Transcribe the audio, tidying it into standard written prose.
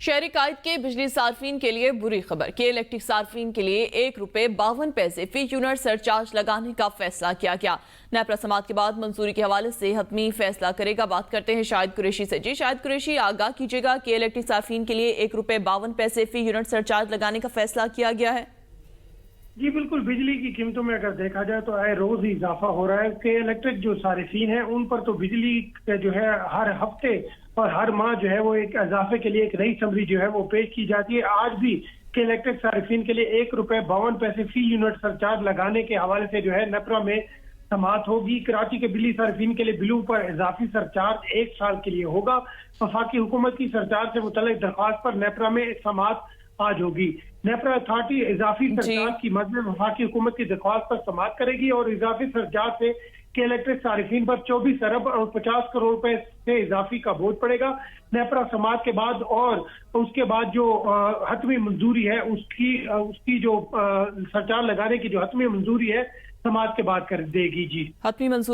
شہری قائد کے بجلی صارفین کے لیے بری خبر کہ الیکٹرک صارفین کے لیے ₹1.52 فی یونٹ سرچارج لگانے کا فیصلہ کیا گیا۔ نیپرا سماعت کے بعد منظوری کے حوالے سے حتمی فیصلہ کرے گا۔ بات کرتے ہیں شاہد قریشی سے۔ جی شاہد قریشی، آگاہ کیجیے گا کہ الیکٹرک صارفین کے لیے ₹1.52 فی یونٹ سرچارج لگانے کا فیصلہ کیا گیا ہے۔ جی بالکل، بجلی کی قیمتوں میں اگر دیکھا جائے تو آئے روز ہی اضافہ ہو رہا ہے کہ الیکٹرک جو صارفین ہیں ان پر تو بجلی جو ہے ہر ہفتے اور ہر ماہ جو ہے وہ ایک اضافے کے لیے ایک نئی سمری جو ہے وہ پیش کی جاتی ہے۔ آج بھی کہ الیکٹرک صارفین کے لیے ₹1.52 فی یونٹ سرچارج لگانے کے حوالے سے جو ہے نیپرا میں سماعت ہوگی۔ کراچی کے بجلی صارفین کے لیے بلوں پر اضافی سرچارج 1 سال کے لیے ہوگا۔ وفاقی حکومت کی سرچارج سے متعلق درخواست پر نیپرا میں سماعت آج ہوگی۔ نیپرا اتھارٹی اضافی سرچارج کی مد میں وفاقی حکومت کی درخواست پر سماعت کرے گی اور اضافی سرچارج سے کہ الیکٹرک صارفین پر 24 ارب اور 50 کروڑ روپے سے اضافی کا بوجھ پڑے گا۔ نیپرا سماعت کے بعد اور اس کے بعد جو حتمی منظوری ہے اس کی جو سرچارج لگانے کی جو حتمی منظوری ہے سماعت کے بعد کر دے گی۔ جی حتمی منظوری